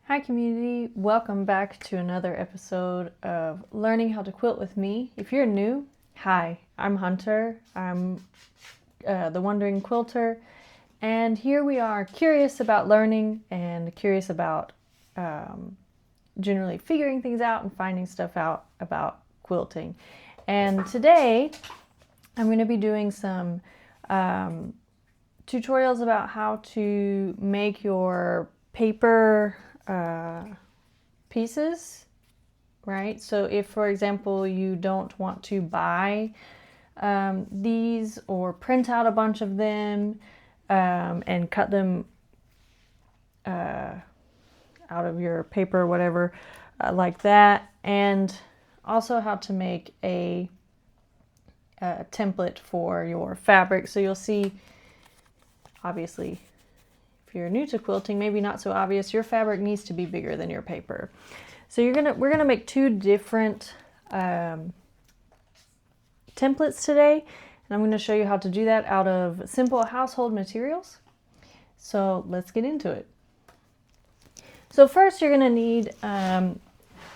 Hi community, welcome back to another episode of Learning How to Quilt with me. If you're new, hi, I'm Hunter. I'm the Wandering Quilter, and here we are curious about learning and curious about generally figuring things out and finding stuff out about quilting. And today I'm going to be doing some tutorials about how to make your paper pieces, right? So if, for example, you don't want to buy these or print out a bunch of them and cut them out of your paper or whatever like that, and also how to make a template for your fabric. So you'll see, obviously, if you're new to quilting, maybe not so obvious, your fabric needs to be bigger than your paper. So we're gonna make two different templates today, and I'm gonna show you how to do that out of simple household materials. So let's get into it. So first you're gonna need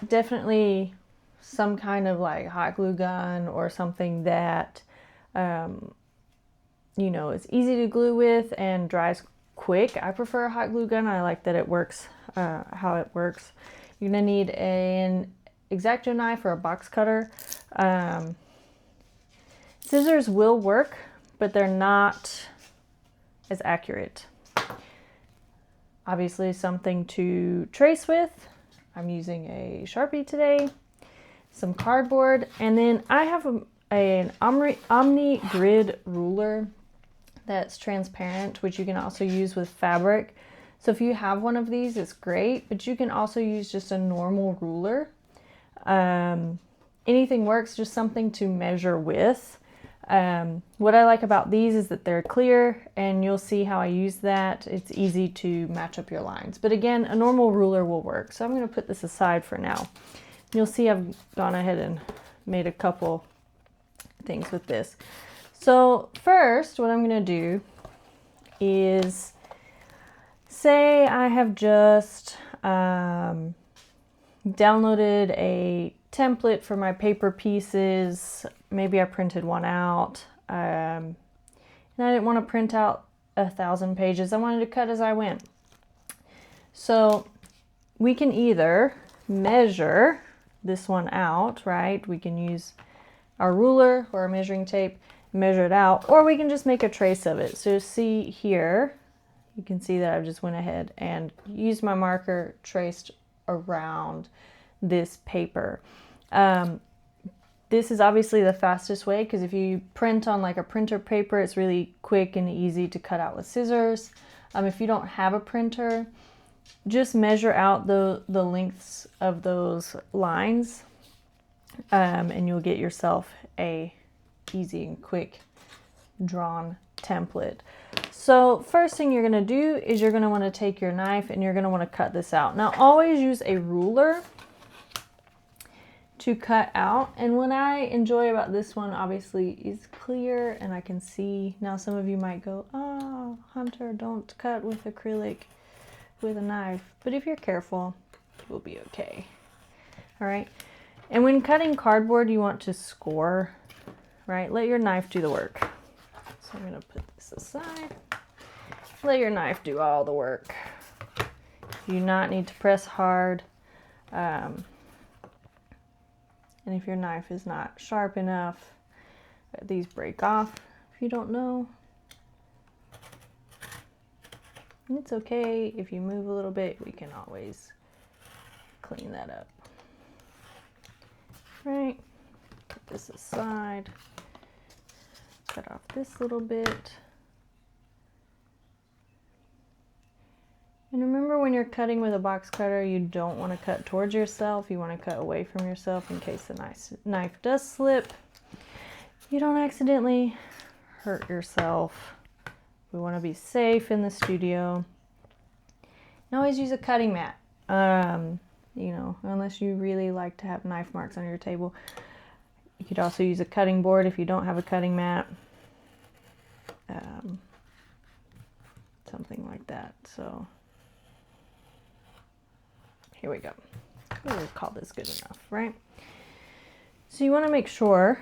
definitely some kind of like hot glue gun or something that you know, is easy to glue with and dries quick. I prefer a hot glue gun. I like that it works how it works. You're gonna need an X-Acto knife or a box cutter. Scissors will work, but they're not as accurate. Obviously something to trace with. I'm using a Sharpie today, some cardboard, and then I have an Omni grid ruler that's transparent, which you can also use with fabric. So if you have one of these, it's great, but you can also use just a normal ruler. Anything works, just something to measure with. What I like about these is that they're clear, and you'll see how I use that. It's easy to match up your lines. But again, a normal ruler will work. So I'm going to put this aside for now. You'll see I've gone ahead and made a couple things with this. So first, what I'm going to do is, say I have just downloaded a template for my paper pieces. Maybe I printed one out, and I didn't want to print out 1,000 pages. I wanted to cut as I went. So we can either measure this one out, right? We can use our ruler or our measuring tape, measure it out, or we can just make a trace of it. So see here, you can see that I just went ahead and used my marker, traced around this paper. This is obviously the fastest way, because if you print on like a printer paper, it's really quick and easy to cut out with scissors. If you don't have a printer, just measure out the lengths of those lines, and you'll get yourself a easy and quick drawn template. So first thing you're going to do is you're going to want to take your knife and you're going to want to cut this out. Now always use a ruler to cut out, and what I enjoy about this one obviously is clear and I can see. Now some of you might go, oh Hunter, don't cut with acrylic with a knife, but if you're careful, you'll be okay. All right, and when cutting cardboard, you want to score, right? Let your knife do the work. So I'm going to put this aside. Let your knife do all the work. You do not need to press hard. And if your knife is not sharp enough, these break off if you don't know. And it's okay if you move a little bit, we can always clean that up. Right, put this aside. Cut off this little bit. And remember, when you're cutting with a box cutter, you don't want to cut towards yourself. You want to cut away from yourself in case the knife does slip. You don't accidentally hurt yourself. We want to be safe in the studio. And always use a cutting mat. You know, unless you really like to have knife marks on your table. You could also use a cutting board if you don't have a cutting mat. Something like that. So Here we go. We'll call this good enough, right? So you want to make sure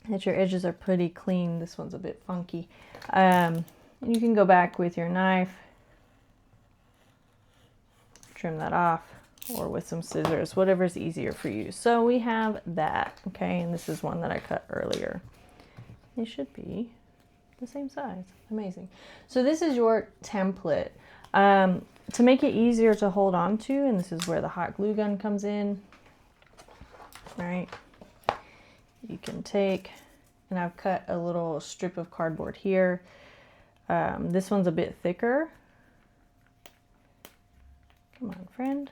that your edges are pretty clean. This one's a bit funky. And you can go back with your knife, trim that off, or with some scissors, whatever's easier for you. So we have that, okay? And this is one that I cut earlier. They should be the same size. Amazing. So this is your template. To make it easier to hold on to, and this is where the hot glue gun comes in, right? You can take, and I've cut a little strip of cardboard here. This one's a bit thicker. Come on, friend.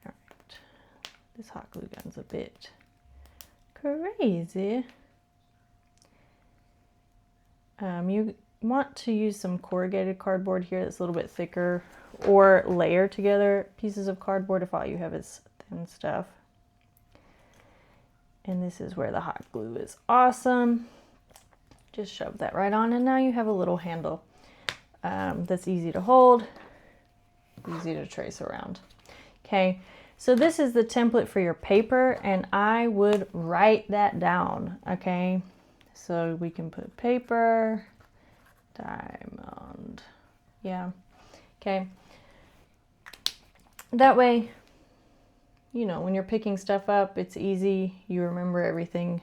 All right. This hot glue gun's a bit crazy. You want to use some corrugated cardboard here that's a little bit thicker, or layer together pieces of cardboard if all you have is thin stuff. And this is where the hot glue is awesome. Just shove that right on, and now you have a little handle that's easy to hold, easy to trace around. Okay, so this is the template for your paper, and I would write that down, okay? So we can put paper, diamond, yeah, okay. That way, you know, when you're picking stuff up, it's easy, you remember everything.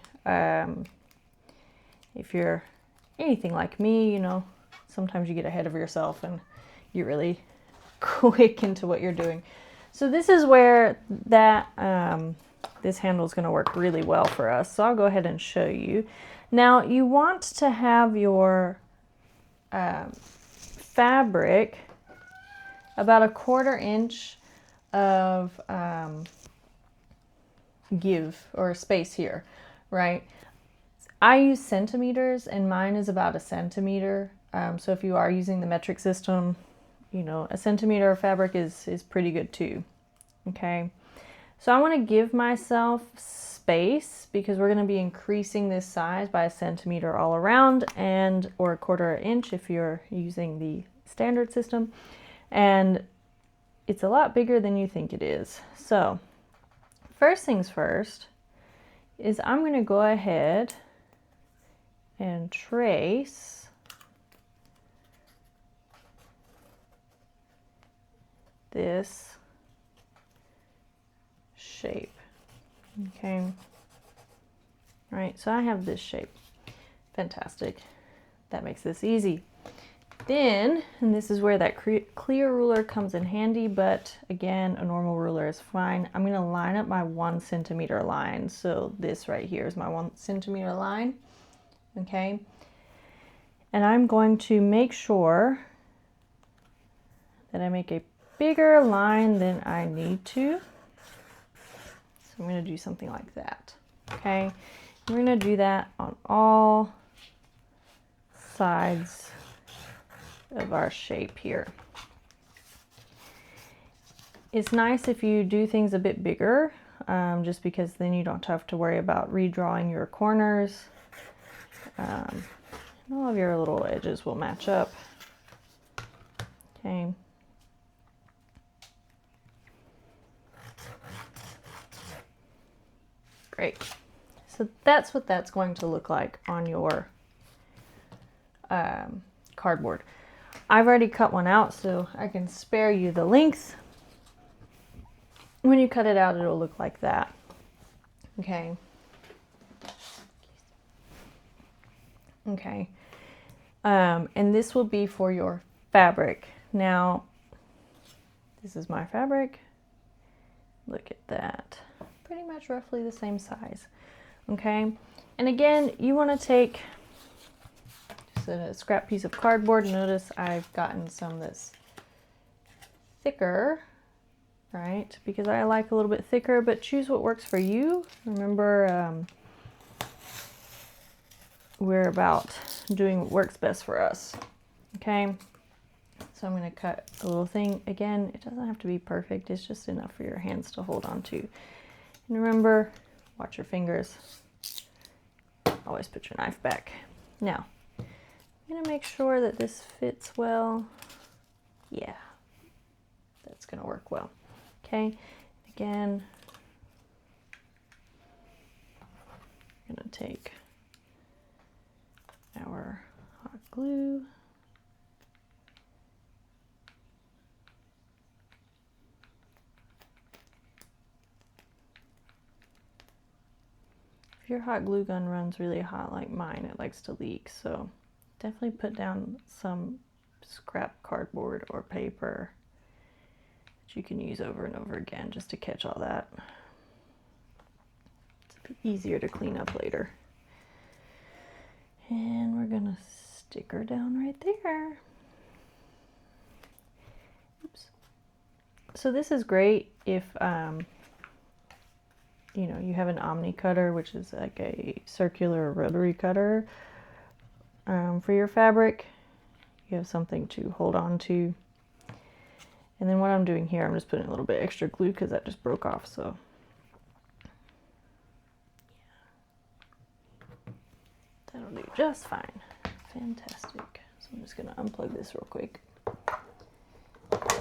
If you're anything like me, you know, sometimes you get ahead of yourself and you're really quick into what you're doing. So this is where that, this handle is going to work really well for us. So I'll go ahead and show you. Now you want to have your fabric about 1/4 inch of give or space here, right? I use centimeters, and mine is about 1 centimeter. So if you are using the metric system, you know, 1 centimeter of fabric is pretty good too. Okay, so I want to give myself space because we're going to be increasing this size by 1 centimeter all around, and or 1/4 inch if you're using the standard system, and it's a lot bigger than you think it is. So first things first is I'm going to go ahead and trace this shape. Okay, all right, so I have this shape. Fantastic. That makes this easy. Then, and this is where that clear ruler comes in handy, but again, a normal ruler is fine. I'm going to line up my 1 centimeter line. So this right here is my 1 centimeter line. Okay, and I'm going to make sure that I make a bigger line than I need to. So I'm going to do something like that. Okay, we're going to do that on all sides of our shape here. It's nice if you do things a bit bigger, just because then you don't have to worry about redrawing your corners. All of your little edges will match up. Okay. Great. So that's what that's going to look like on your cardboard. I've already cut one out, so I can spare you the length. When you cut it out, it'll look like that. Okay. Okay. And this will be for your fabric. Now, this is my fabric. Look at that. Pretty much roughly the same size. Okay. And again, you want to take just a scrap piece of cardboard. Notice I've gotten some that's thicker, right? Because I like a little bit thicker, but choose what works for you. Remember, we're about doing what works best for us. Okay, so I'm going to cut a little thing. Again, it doesn't have to be perfect, it's just enough for your hands to hold on to. And remember, watch your fingers. Always put your knife back. Now, I'm going to make sure that this fits well. Yeah, that's going to work well. Okay, again, I'm going to take our hot glue. If your hot glue gun runs really hot like mine, it likes to leak, so definitely put down some scrap cardboard or paper that you can use over and over again just to catch all that. It's easier to clean up later. And we're gonna stick her down right there. Oops. So this is great if you know, you have an omni cutter, which is like a circular rotary cutter for your fabric. You have something to hold on to. And then what I'm doing here, I'm just putting a little bit extra glue because that just broke off, so. Yeah. That'll do just fine. Fantastic. So I'm just gonna unplug this real quick.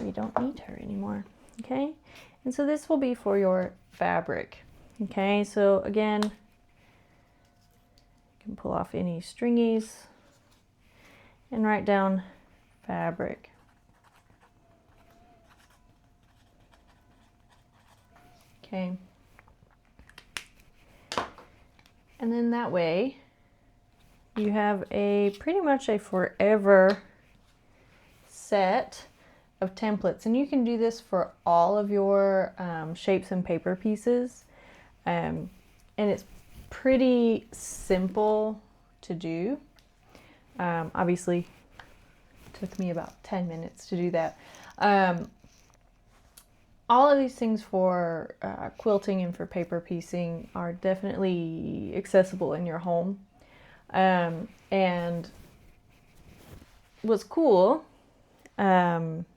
We don't need her anymore, okay? And so this will be for your fabric. Okay, so again, you can pull off any stringies and write down fabric. Okay. And then that way you have pretty much a forever set of templates, and you can do this for all of your shapes and paper pieces. And it's pretty simple to do. Obviously, it took me about 10 minutes to do that. All of these things for quilting and for paper piecing are definitely accessible in your home. And what's cool is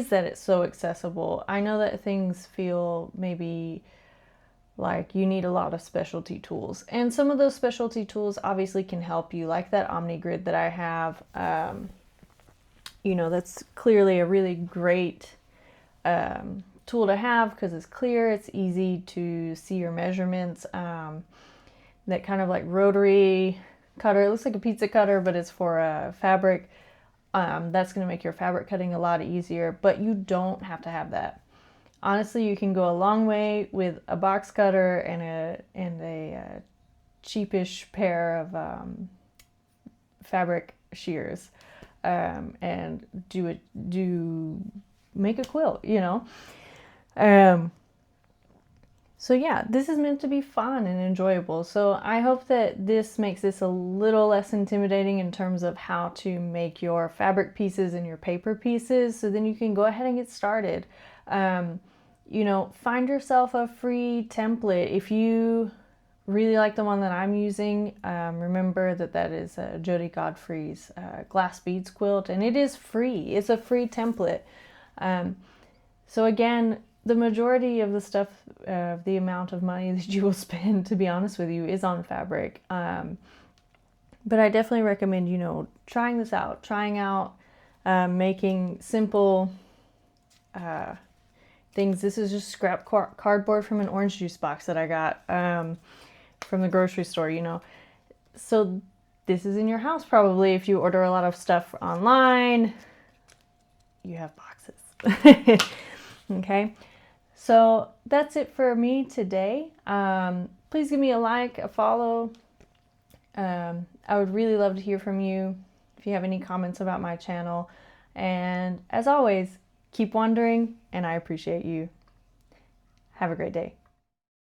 that it's so accessible. I know that things feel maybe like you need a lot of specialty tools, and some of those specialty tools obviously can help you, like that Omni grid that I have. You know, that's clearly a really great tool to have because it's clear, it's easy to see your measurements. That kind of like rotary cutter, it looks like a pizza cutter, but it's for fabric. That's going to make your fabric cutting a lot easier, but you don't have to have that. Honestly, you can go a long way with a box cutter and a cheapish pair of fabric shears, and make a quilt, you know. So yeah, this is meant to be fun and enjoyable. So I hope that this makes this a little less intimidating in terms of how to make your fabric pieces and your paper pieces, so then you can go ahead and get started. You know, find yourself a free template. If you really like the one that I'm using, remember that is Jody Godfrey's glass beads quilt, and it is free. It's a free template. So again, the majority of the stuff, the amount of money that you will spend, to be honest with you, is on fabric. But I definitely recommend, you know, trying this out, making simple things. This is just scrap cardboard from an orange juice box that I got from the grocery store, you know. So this is in your house probably. If you order a lot of stuff online, you have boxes. Okay, so that's it for me today. Please give me a like, a follow. I would really love to hear from you if you have any comments about my channel. And as always, keep wondering, and I appreciate you. Have a great day.